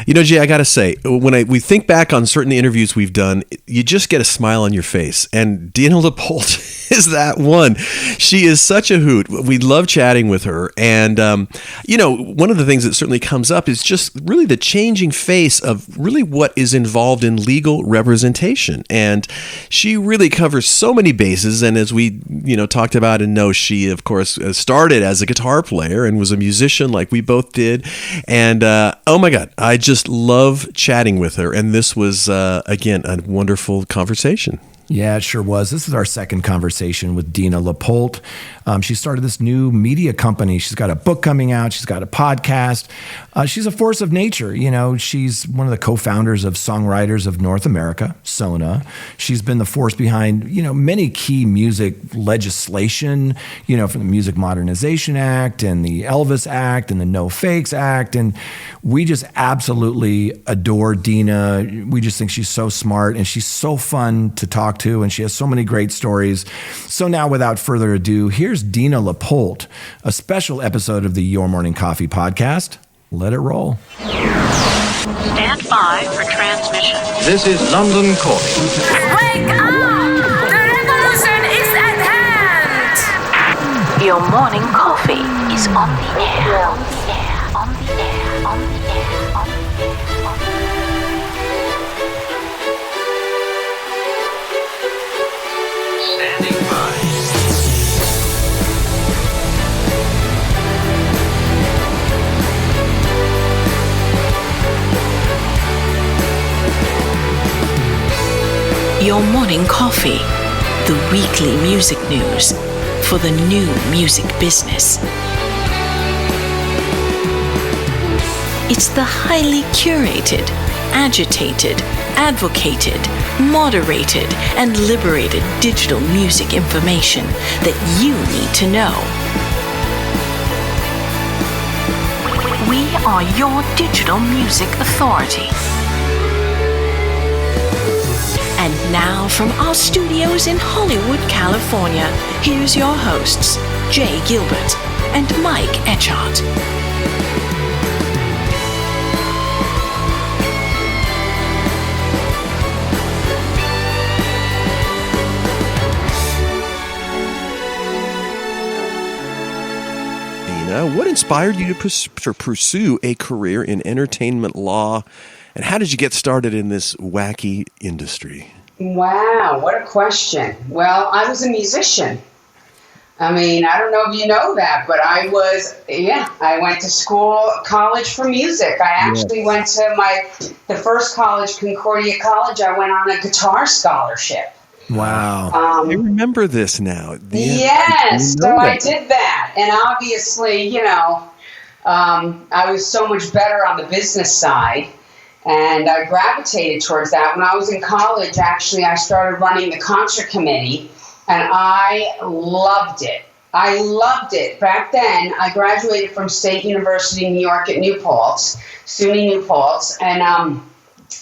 Jay, I got to say, when we think back on certain interviews we've done, you just get a smile on your face. And Dina LaPolt is that one. She is such a hoot. We love chatting with her. And, one of the things that certainly comes up is just really the changing face of really what is involved in legal representation. And she really covers so many bases. And as we, talked about and know, she, of course, started as a guitar player and was a musician like we both did. And, oh my God, I just love chatting with her. And this was, again, a wonderful conversation. Yeah, it sure was. This is our second conversation with Dina LaPolt. She started this new media company. She's got a book coming out. She's got a podcast. She's a force of nature. She's one of the co-founders of Songwriters of North America, SONA. She's been the force behind, many key music legislation, from the Music Modernization Act and the Elvis Act and the No Fakes Act. And we just absolutely adore Dina. We just think she's so smart and she's so fun to talk to, and she has so many great stories. So now, without further ado, here's Dina LaPolt, a special episode of the Your Morning Coffee podcast. Let it roll. Stand by for transmission. This is London calling. Wake up! The revolution is at hand! Your morning coffee is on the air. On the air. On the air. On the air. On the air. On the air. Standing by. Your morning coffee, the weekly music news for the new music business. It's the highly curated, agitated, advocated, moderated, and liberated digital music information that you need to know. We are your digital music authority. And now from our studios in Hollywood, California, here's your hosts, Jay Gilbert and Mike Etchart. Dina, what inspired you to pursue a career in entertainment law? And how did you get started in this wacky industry? Wow, what a question. Well, I was a musician. I don't know if you know that, but I went to college for music. I actually went to the first college, Concordia College. I went on a guitar scholarship. Wow. I remember this now. Yes, so I did that. And obviously, I was so much better on the business side. And I gravitated towards that. When I was in college, actually, I started running the concert committee, and I loved it. I loved it. Back then, I graduated from State University in New York at New Paltz, SUNY New Paltz, and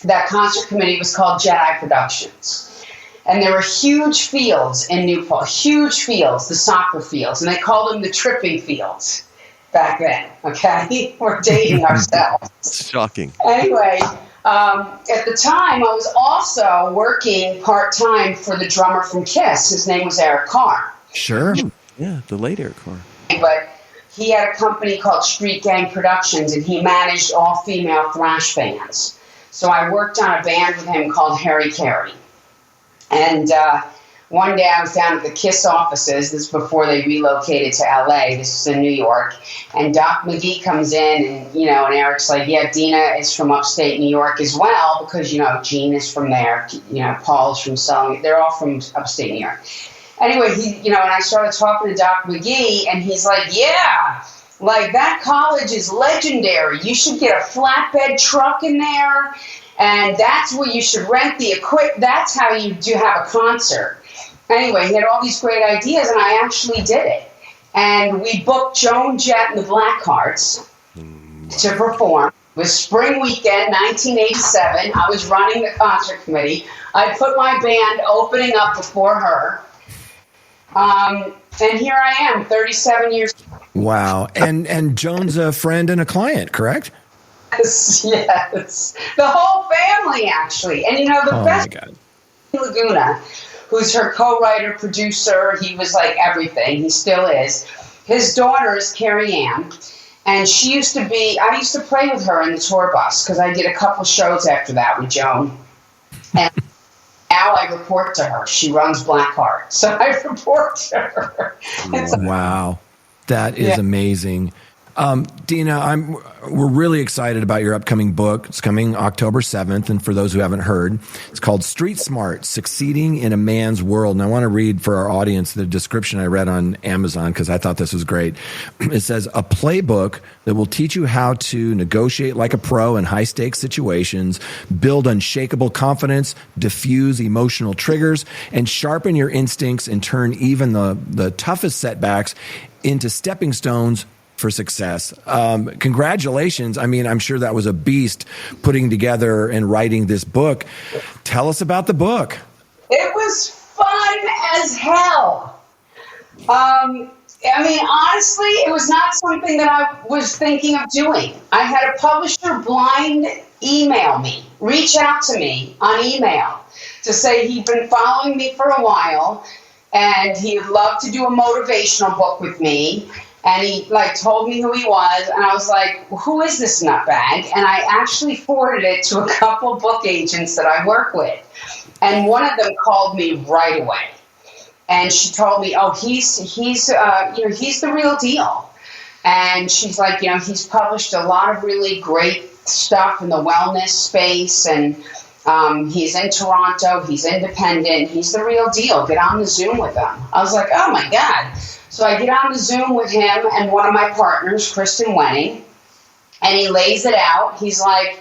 that concert committee was called Jedi Productions. And there were huge fields in New Paltz, huge fields, the soccer fields, and they called them the tripping fields. Back then, okay? We're dating ourselves. Shocking. Anyway, at the time, I was also working part-time for the drummer from Kiss. His name was Eric Carr. Sure. Yeah, the late Eric Carr. But he had a company called Street Gang Productions, and he managed all-female thrash bands. So I worked on a band with him called Harry Carey. And one day I was down at the KISS offices. This is before they relocated to LA. This is in New York. And Doc McGee comes in and Eric's like, yeah, Dina is from upstate New York as well because, Gene is from there. Paul's from Southern. They're all from upstate New York. Anyway, and I started talking to Doc McGee and he's like, yeah, like that college is legendary. You should get a flatbed truck in there and that's where you should rent the equipment. That's how you do have a concert. Anyway, he had all these great ideas, and I actually did it. And we booked Joan Jett and the Blackhearts to perform. It was spring weekend, 1987. I was running the concert committee. I put my band opening up before her. And here I am, 37 years. Wow. And Joan's a friend and a client, correct? Yes. The whole family, actually. And the best Laguna, who's her co-writer, producer, he was like everything. He still is. His daughter is Carrie Ann. And I used to play with her in the tour bus because I did a couple shows after that with Joan. And now I report to her. She runs Blackheart. So I report to her. Wow. That is amazing. Dina, we're really excited about your upcoming book. It's coming October 7th. And for those who haven't heard, it's called Street Smart, Succeeding in a Man's World. And I want to read for our audience the description I read on Amazon because I thought this was great. It says, a playbook that will teach you how to negotiate like a pro in high-stakes situations, build unshakable confidence, diffuse emotional triggers, and sharpen your instincts and turn even the toughest setbacks into stepping stones for success. Congratulations. I mean, I'm sure that was a beast putting together and writing this book. Tell us about the book. It was fun as hell. Honestly, it was not something that I was thinking of doing. I had a publisher blind reach out to me on email to say he'd been following me for a while and he'd love to do a motivational book with me. And he told me who he was, and I was like, who is this nutbag? And I actually forwarded it to a couple book agents that I work with. And one of them called me right away. And she told me, oh, he's the real deal. And she's like, he's published a lot of really great stuff in the wellness space, and he's in Toronto, he's independent, he's the real deal. Get on the Zoom with him. I was like, oh my God. So I get on the Zoom with him and one of my partners, Kristen Wenning, and he lays it out. He's like,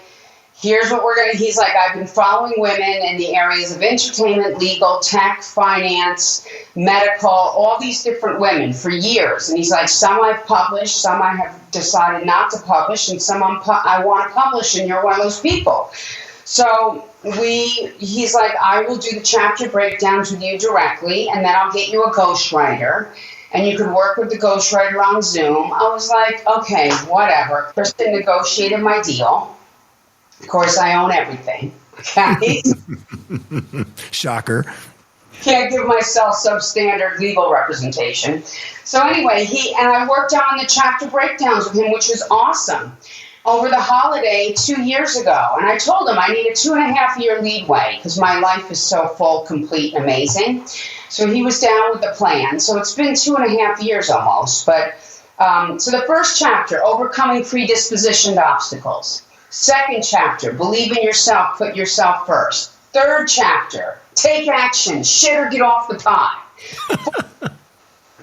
here's what he's like, I've been following women in the areas of entertainment, legal, tech, finance, medical, all these different women for years. And he's like, some I've published, some I have decided not to publish, and some I want to publish, and you're one of those people. So he's like, I will do the chapter breakdowns with you directly, and then I'll get you a ghostwriter. And you could work with the ghostwriter on Zoom. I was like, okay, whatever. Kristen negotiated my deal. Of course, I own everything. Okay? Shocker. Can't give myself substandard legal representation. So anyway, I worked on the chapter breakdowns with him, which was awesome. Over the holiday 2 years ago. And I told him I need a 2.5-year leadway because my life is so full, complete, and amazing. So he was down with the plan. So it's been 2.5 years almost. But so the first chapter, overcoming predispositioned obstacles. Second chapter, believe in yourself, put yourself first. Third chapter, take action, shit or get off the pot.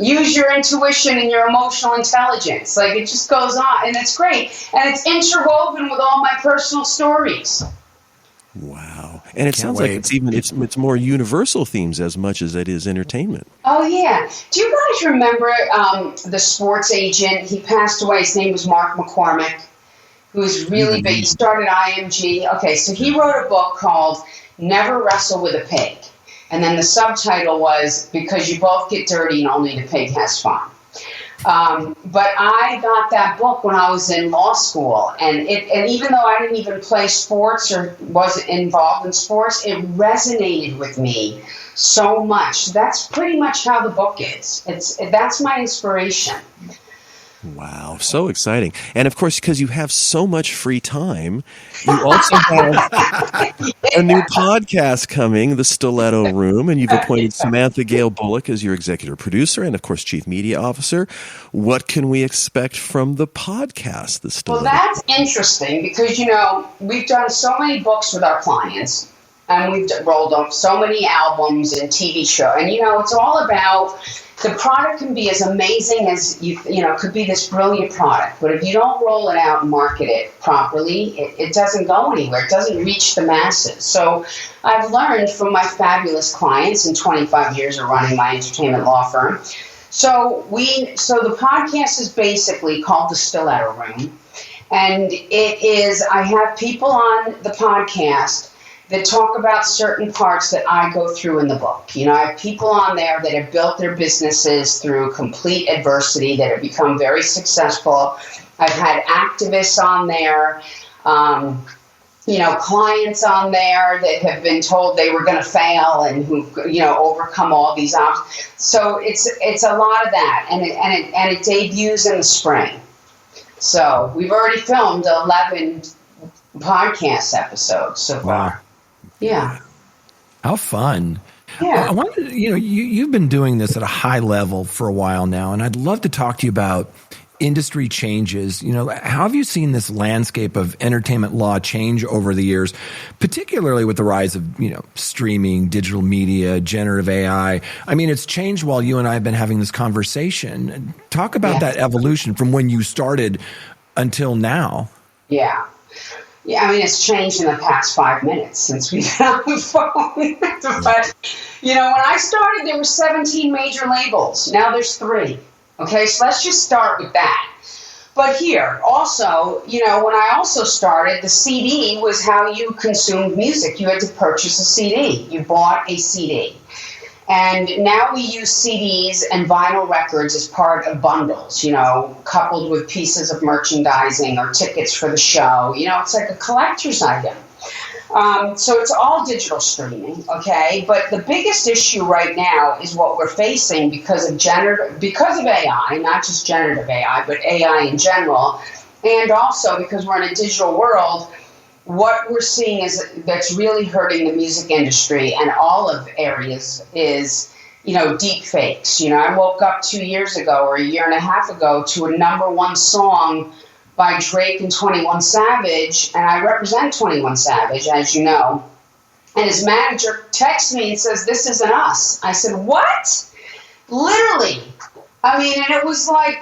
Use your intuition and your emotional intelligence. It just goes on, and it's great. And it's interwoven with all my personal stories. Wow. And it sounds like it's more universal themes as much as it is entertainment. Oh, yeah. Do you guys remember the sports agent? He passed away. His name was Mark McCormick, who was really big. He started IMG. Okay, so he wrote a book called Never Wrestle with a Pig. And then the subtitle was Because You Both Get Dirty and Only the Pig Has Fun. But I got that book when I was in law school. And even though I didn't even play sports or wasn't involved in sports, it resonated with me so much. That's pretty much how the book is. That's my inspiration. Wow, so exciting. And of course, because you have so much free time, you also have a new podcast coming, The Stiletto Room, and you've appointed Samantha Gale Bullock as your executive producer and, of course, chief media officer. What can we expect from the podcast, The Stiletto? Well, that's interesting because, we've done so many books with our clients, and we've rolled up so many albums and TV show. And, it's all about... The product can be as amazing as, could be this brilliant product. But if you don't roll it out and market it properly, it doesn't go anywhere. It doesn't reach the masses. So I've learned from my fabulous clients in 25 years of running my entertainment law firm. So the podcast is basically called The Stiletto Room. And I have people on the podcast that talk about certain parts that I go through in the book. I have people on there that have built their businesses through complete adversity, that have become very successful. I've had activists on there. Clients on there that have been told they were going to fail and who, overcome all these obstacles. So it's a lot of that, and it debuts in the spring. So we've already filmed 11 podcast episodes so far. Wow. Yeah. How fun. Yeah. I wanted, you've been doing this at a high level for a while now, and I'd love to talk to you about industry changes. How have you seen this landscape of entertainment law change over the years, particularly with the rise of, streaming, digital media, generative AI? I mean, it's changed while you and I have been having this conversation. Talk about that evolution from when you started until now. Yeah. Yeah, I mean, it's changed in the past 5 minutes since we've been on the phone. But, when I started, there were 17 major labels. Now there's 3. Okay, so let's just start with that. But here, also, when I also started, the CD was how you consumed music. You had to purchase a CD. You bought a CD. And now we use CDs and vinyl records as part of bundles, coupled with pieces of merchandising or tickets for the show. It's like a collector's item. So it's all digital streaming, okay? But the biggest issue right now is what we're facing because of AI, not just generative AI, but AI in general, and also because we're in a digital world. What we're seeing that's really hurting the music industry and all of areas is, deep fakes. I woke up 2 years ago or a year and a half ago to a #1 song by Drake and 21 Savage, and I represent 21 Savage, as you know. And his manager texts me and says, "This isn't us." I said, "What?" Literally. I mean, and it was like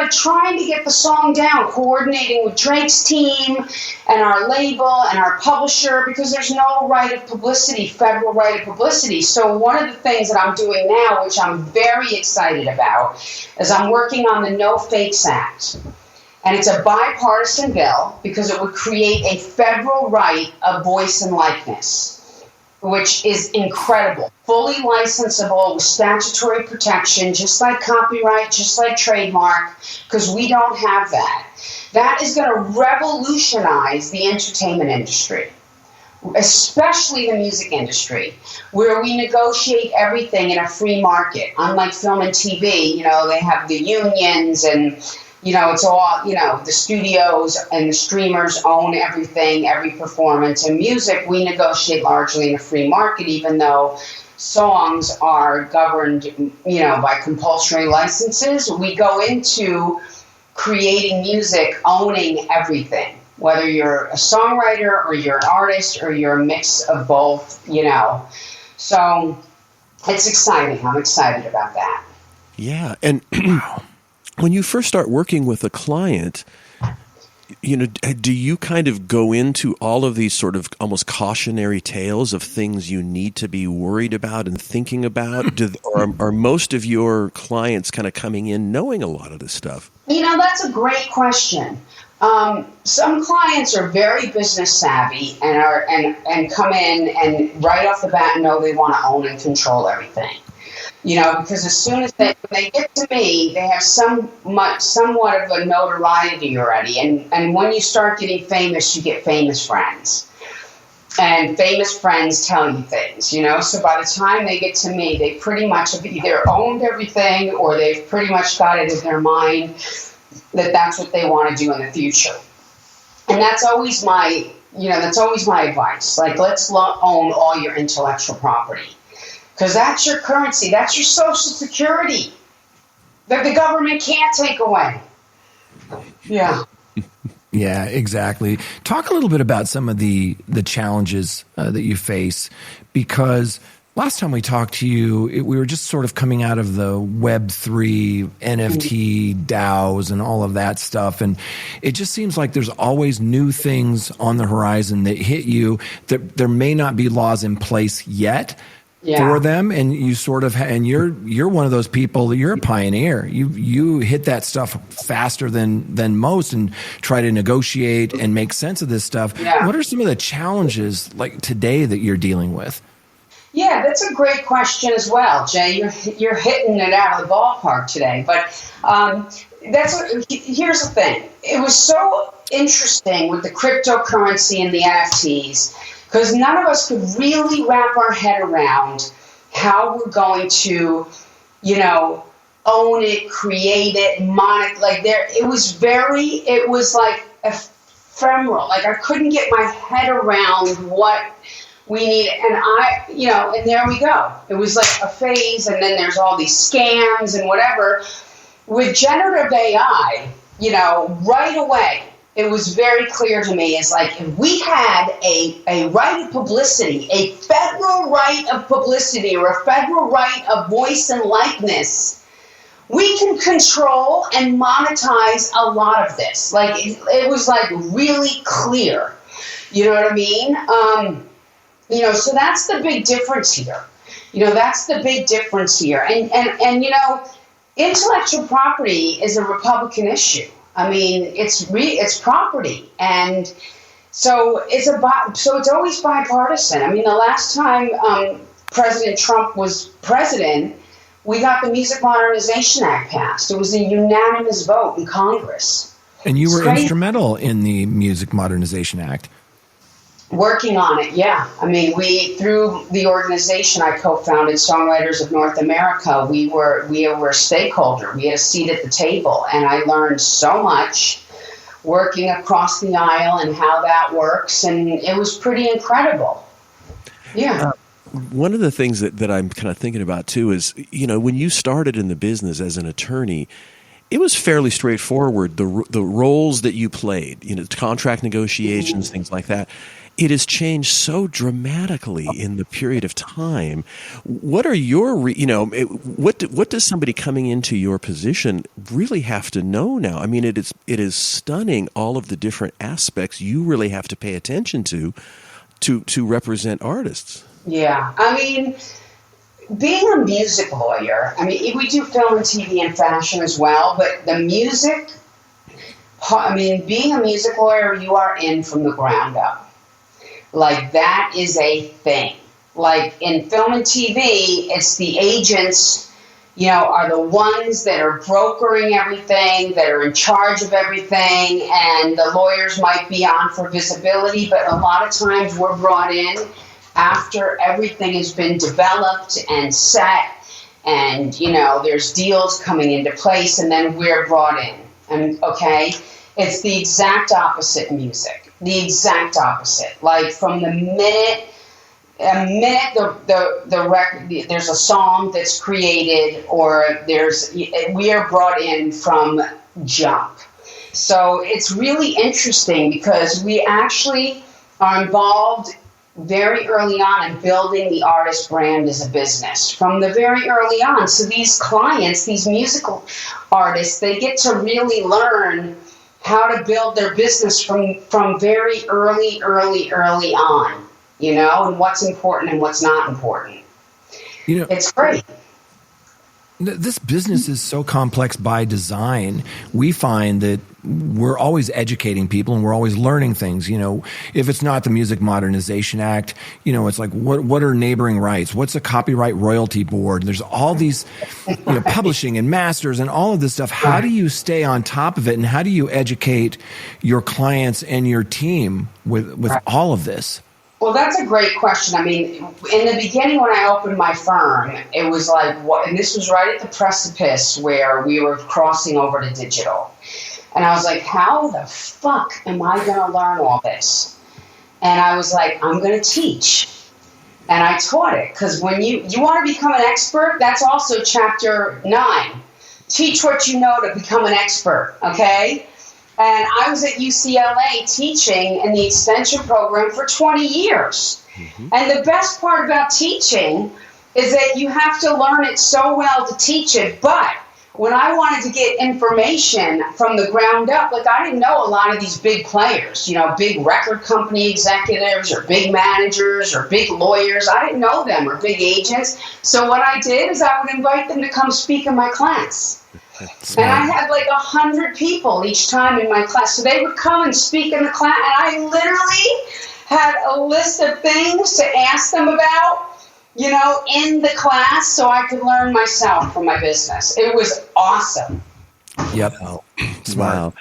trying to get the song down, coordinating with Drake's team and our label and our publisher, because there's no right of publicity, federal right of publicity. So one of the things that I'm doing now, which I'm very excited about, is I'm working on the No Fakes Act. And it's a bipartisan bill because it would create a federal right of voice and likeness, which is incredible. Fully licensable with statutory protection, just like copyright, just like trademark, because we don't have that. That is going to revolutionize the entertainment industry, especially the music industry, where we negotiate everything in a free market. Unlike film and TV, they have the unions and it's all, the studios and the streamers own everything, every performance. In music, we negotiate largely in a free market, even though songs are governed, by compulsory licenses. We go into creating music owning everything, whether you're a songwriter or you're an artist or you're a mix of both, So it's exciting. I'm excited about that. Yeah. And when you first start working with a client, do you kind of go into all of these sort of almost cautionary tales of things you need to be worried about and thinking about? Or are most of your clients kind of coming in knowing a lot of this stuff? That's a great question. Some clients are very business savvy and come in and right off the bat know they want to own and control everything. Because as soon as they get to me, they have somewhat of a notoriety already. And when you start getting famous, you get famous friends. And famous friends tell you things, So by the time they get to me, they pretty much have either owned everything or they've pretty much got it in their mind that that's what they want to do in the future. And that's always my advice. Like, let's own all your intellectual property. Because that's your currency. That's your social security that the government can't take away. Yeah. Yeah, exactly. Talk a little bit about some of the challenges that you face, because last time we talked to you, we were just sort of coming out of the Web3, NFT, DAOs, and all of that stuff. And it just seems like there's always new things on the horizon that hit you. That there may not be laws in place yet, for them, and you sort of and you're one of those people. You're a pioneer. You hit that stuff faster than most and try to negotiate and make sense of this stuff. What are some of the challenges like today that you're dealing with? Yeah, that's a great question as well, Jay. You're hitting it out of the ballpark today. But here's the thing. It was so interesting with the cryptocurrency and the NFTs because none of us could really wrap our head around how we're going to, own it, create it, it was like ephemeral. Like I couldn't get my head around what we need, and there we go. It was like a phase, and then there's all these scams and whatever. With generative AI, right away, it was very clear to me. It's like if we had a right of publicity, a federal right of publicity, or a federal right of voice and likeness, we can control and monetize a lot of this. Like it was like really clear. You know what I mean? So that's the big difference here. That's the big difference here. And intellectual property is a Republican issue. I mean, it's property, and so it's always bipartisan. I mean, the last time President Trump was president, we got the Music Modernization Act passed. It was a unanimous vote in Congress. And you were instrumental in the Music Modernization Act. Working on it, yeah. I mean, through the organization I co-founded, Songwriters of North America, we were a stakeholder. We had a seat at the table, and I learned so much working across the aisle and how that works, and it was pretty incredible. Yeah. One of the things that I'm kind of thinking about too is, when you started in the business as an attorney, it was fairly straightforward, the roles that you played, contract negotiations, things like that. It has changed so dramatically in the period of time. What are your, what does somebody coming into your position really have to know now? I mean, it is stunning, all of the different aspects you really have to pay attention to represent artists. Yeah, I mean, being a music lawyer, I mean, we do film and TV and fashion as well, but the music, being a music lawyer, you are in from the ground up. Like, that is a thing. Like, in film and TV, it's the agents, are the ones that are brokering everything, that are in charge of everything, and the lawyers might be on for visibility, but a lot of times we're brought in after everything has been developed and set, and, there's deals coming into place, and then we're brought in. And, okay, it's the exact opposite in music. The exact opposite. Like from the minute the record, there's a song that's created, or we are brought in from jump. So it's really interesting because we actually are involved very early on in building the artist brand as a business from the very early on. So these clients, these musical artists, they get to really learn how to build their business from very early on, and what's important and what's not important. It's great. This business is so complex by design. We find that we're always educating people and we're always learning things. If it's not the Music Modernization Act, it's like, what are neighboring rights? What's a copyright royalty board? There's all these, publishing and masters and all of this stuff. How do you stay on top of it? And how do you educate your clients and your team with all of this? Well, that's a great question. I mean, in the beginning when I opened my firm, it was like, what? And this was right at the precipice where we were crossing over to digital. And I was like, how the fuck am I going to learn all this? And I was like, I'm going to teach. And I taught it. Because when you want to become an expert, that's also chapter 9. Teach what you know to become an expert, okay? And I was at UCLA teaching in the extension program for 20 years. Mm-hmm. And the best part about teaching is that you have to learn it so well to teach it. But when I wanted to get information from the ground up, like I didn't know a lot of these big players, big record company executives or big managers or big lawyers. I didn't know them, or big agents. So what I did is I would invite them to come speak in my class. And I had like 100 people each time in my class. So they would come and speak in the class, and I literally had a list of things to ask them about, in the class so I could learn myself for my business. It was awesome. Yep. Wow.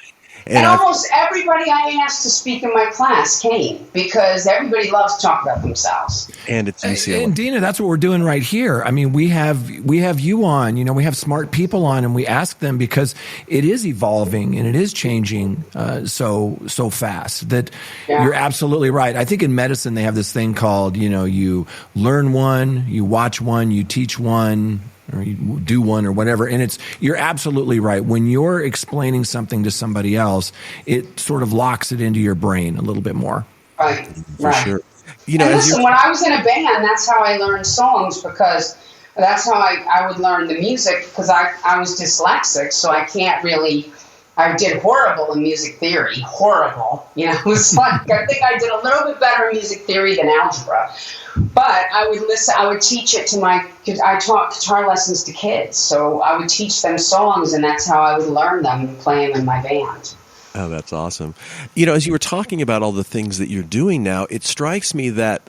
And almost everybody I asked to speak in my class came because everybody loves to talk about themselves. And it's UCLA. And Dina, that's what we're doing right here. I mean, we have you on, we have smart people on, and we ask them because it is evolving and it is changing so fast that you're absolutely right. I think in medicine they have this thing called, you learn one, you watch one, you teach one, or you do one or whatever. And you're absolutely right. When you're explaining something to somebody else, it sort of locks it into your brain a little bit more. Right. For sure. And listen, when I was in a band, that's how I learned songs, because that's how I would learn the music, because I was dyslexic, so I can't really, I did horrible in music theory. Horrible. It was like, I think I did a little bit better in music theory than algebra. But I would teach it I taught guitar lessons to kids, so I would teach them songs, and that's how I would learn them and play them in my band. Oh, that's awesome. As you were talking about all the things that you're doing now, it strikes me that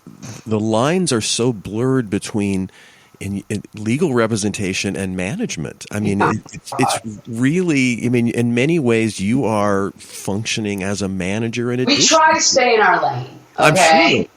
the lines are so blurred between in legal representation and management. I mean, it's really, in many ways you are functioning as a manager in addition. We try to stay in our lane. Okay? I'm sure.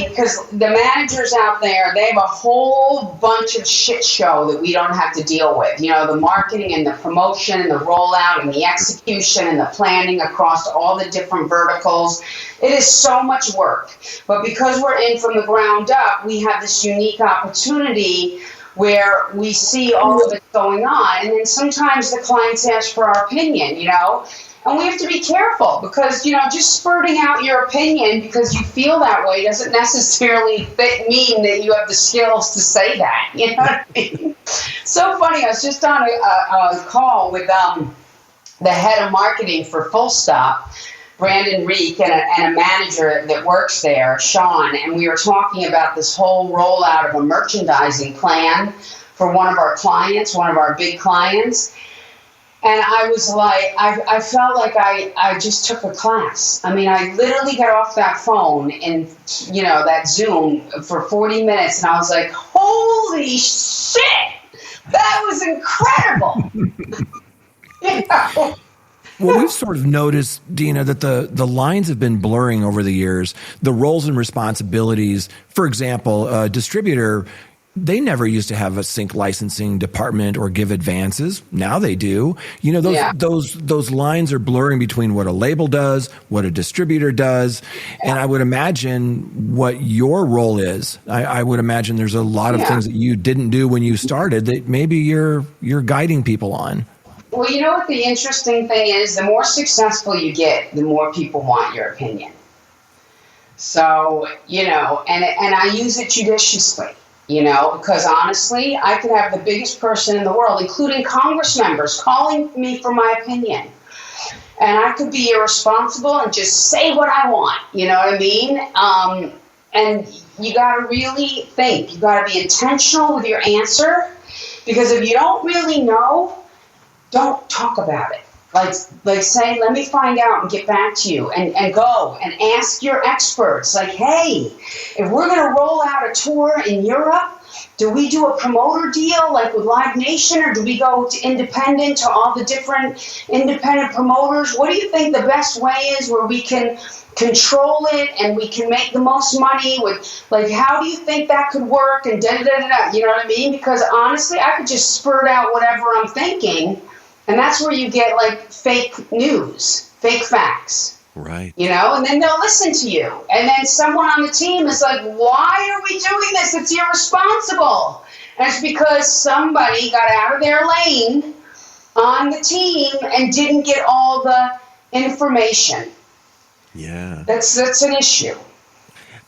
Because the managers out there, they have a whole bunch of shit show that we don't have to deal with. The marketing and the promotion and the rollout and the execution and the planning across all the different verticals. It is so much work. But because we're in from the ground up, we have this unique opportunity where we see all of it going on. And then sometimes the clients ask for our opinion, And we have to be careful because, just spurting out your opinion because you feel that way doesn't necessarily mean that you have the skills to say that. You know what I mean? So funny. I was just on a call with the head of marketing for Full Stop, Brandon Reek, and a manager that works there, Sean, and we were talking about this whole rollout of a merchandising plan for one of our clients, one of our big clients. And I was like, I felt like I just took a class. I mean, I literally got off that phone and, that Zoom for 40 minutes. And I was like, holy shit, that was incredible. Well, we've sort of noticed, Dina, that the lines have been blurring over the years. The roles and responsibilities, for example, a distributor, they never used to have a sync licensing department or give advances. Now they do. Those lines are blurring between what a label does, what a distributor does, and I would imagine what your role is. I would imagine there's a lot of things that you didn't do when you started that maybe you're guiding people on. Well, you know what the interesting thing is? The more successful you get, the more people want your opinion. So, and I use it judiciously. Because honestly, I could have the biggest person in the world, including Congress members, calling me for my opinion. And I could be irresponsible and just say what I want. You know what I mean? And you got to really think. You got to be intentional with your answer. Because if you don't really know, don't talk about it. Like say, let me find out and get back to you, and go and ask your experts. Like, hey, if we're going to roll out a tour in Europe, do we do a promoter deal like with Live Nation, or do we go to independent to all the different independent promoters? What do you think the best way is where we can control it and we can make the most money with, like, how do you think that could work? And da-da-da-da-da, you know what I mean? Because honestly, I could just spurt out whatever I'm thinking. And that's where you get, like, fake news, fake facts. Right. And then they'll listen to you. And then someone on the team is like, why are we doing this? It's irresponsible. And it's because somebody got out of their lane on the team and didn't get all the information. Yeah. That's an issue.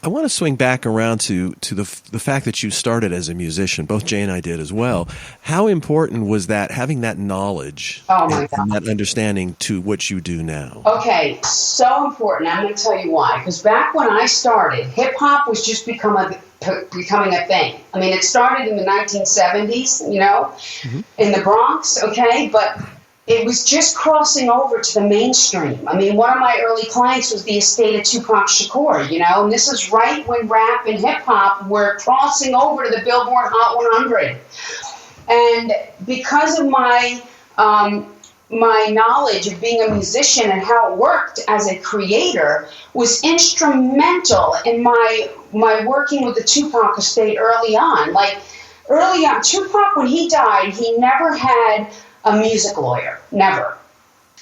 I want to swing back around to the fact that you started as a musician. Both Jay and I did as well. How important was that, having that knowledge and that understanding to what you do now? Okay, so important. I'm going to tell you why. Because back when I started, hip-hop was just becoming a thing. I mean, it started in the 1970s, in the Bronx, okay? But it was just crossing over to the mainstream. I mean, one of my early clients was the estate of Tupac Shakur, and this is right when rap and hip-hop were crossing over to the Billboard Hot 100. And because of my knowledge of being a musician and how it worked as a creator was instrumental in my working with the Tupac estate early on. Like, early on, Tupac, when he died, he never had a music lawyer, never.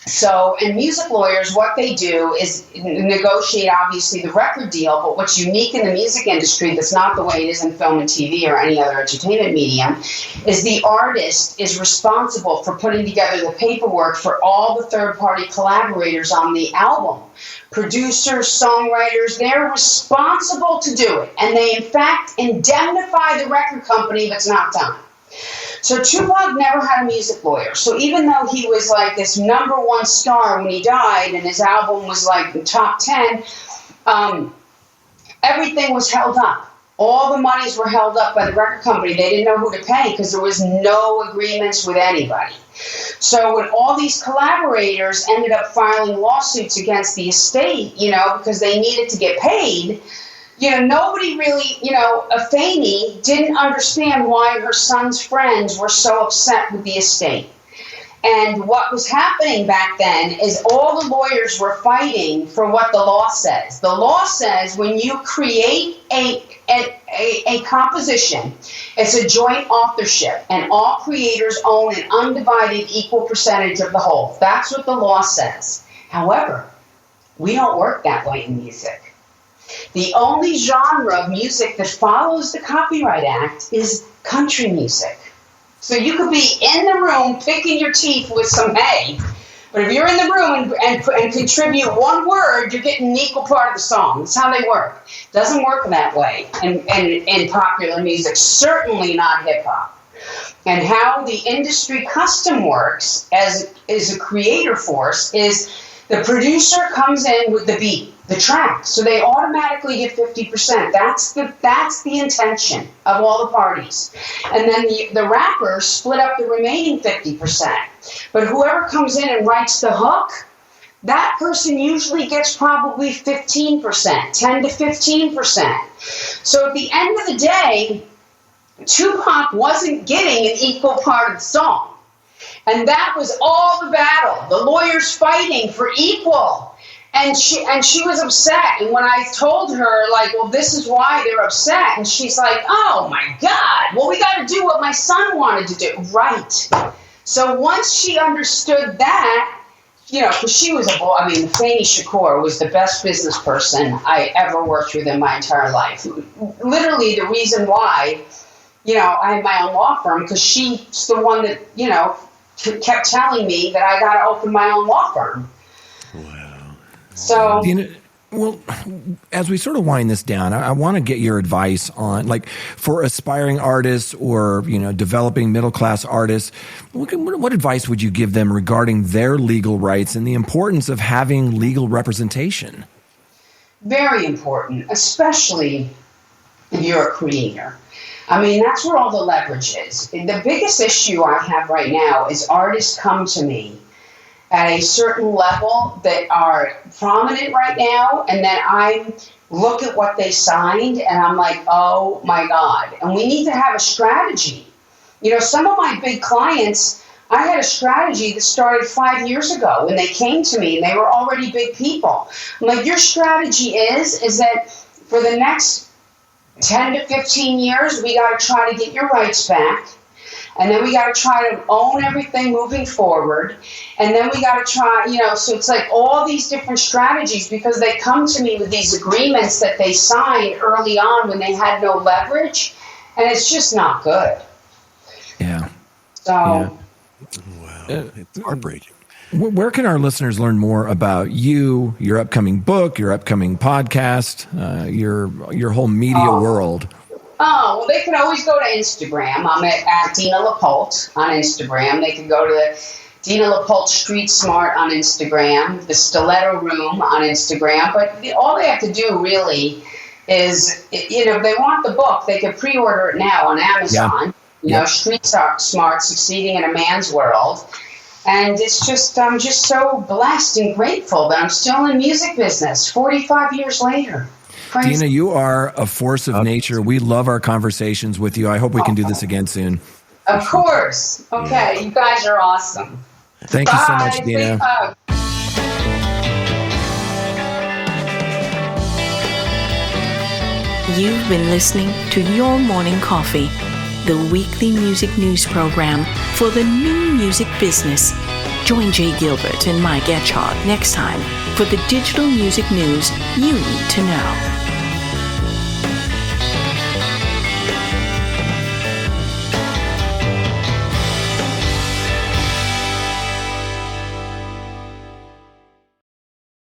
So, and music lawyers, what they do is negotiate, obviously, the record deal, but what's unique in the music industry that's not the way it is in film and TV or any other entertainment medium is the artist is responsible for putting together the paperwork for all the third-party collaborators on the album. Producers, songwriters, they're responsible to do it, and they, in fact, indemnify the record company if it's not done. So Tupac never had a music lawyer. So even though he was like this #1 star when he died and his album was like the top 10, everything was held up. All the monies were held up by the record company. They didn't know who to pay because there was no agreements with anybody. So when all these collaborators ended up filing lawsuits against the estate, because they needed to get paid, nobody really, Afeni didn't understand why her son's friends were so upset with the estate. And what was happening back then is all the lawyers were fighting for what the law says. The law says when you create a composition, it's a joint authorship, and all creators own an undivided equal percentage of the whole. That's what the law says. However, we don't work that way in music. The only genre of music that follows the Copyright Act is country music. So you could be in the room picking your teeth with some hay, but if you're in the room and contribute one word, you're getting an equal part of the song. That's how they work. Doesn't work that way in popular music, certainly not hip-hop. And how the industry custom works as a creator force is the producer comes in with the beat, the track, so they automatically get 50%. That's the intention of all the parties. And then the rappers split up the remaining 50%. But whoever comes in and writes the hook, that person usually gets probably 15%, 10 to 15%. So at the end of the day, Tupac wasn't getting an equal part of the song. And that was all the battle. The lawyers fighting for equal. And she was upset. And when I told her, like, well, this is why they're upset. And she's like, oh, my God. Well, we got to do what my son wanted to do. Right. So once she understood that, because she was Afeni Shakur was the best business person I ever worked with in my entire life. Literally the reason why, I had my own law firm, because she's the one that, kept telling me that I got to open my own law firm. Wow. So, well, as we sort of wind this down, I want to get your advice on, like, for aspiring artists or, developing middle-class artists, what advice would you give them regarding their legal rights and the importance of having legal representation? Very important, especially if you're a creator. That's where all the leverage is. The biggest issue I have right now is artists come to me at a certain level that are prominent right now, and then I look at what they signed, and I'm like, oh my God. And we need to have a strategy. Some of my big clients, I had a strategy that started 5 years ago when they came to me, and they were already big people. I'm like, your strategy is that for the next 10 to 15 years, we got to try to get your rights back. And then we got to try to own everything moving forward. And then we got to try, so it's like all these different strategies, because they come to me with these agreements that they signed early on when they had no leverage. And it's just not good. Yeah. So. Yeah. Wow. It's heartbreaking. Where can our listeners learn more about you, your upcoming book, your upcoming podcast, your whole media world? Oh, well, they can always go to Instagram. I'm at Dina LaPolt on Instagram. They can go to Dina LaPolt Street Smart on Instagram, the Stiletto Room on Instagram. But all they have to do really is, if they want the book, they can pre-order it now on Amazon. Street Smart, Succeeding in a Man's World. And it's just, I'm just so blessed and grateful that I'm still in music business 45 years later. Crazy. Dina, you are a force of nature. We love our conversations with you. I hope we can do this again soon. Of course. Okay, you guys are awesome. Thank you so much, Dina. Big hug. You've been listening to Your Morning Coffee, the weekly music news program for the new music business. Join Jay Gilbert and Mike Etchart next time for the digital music news you need to know.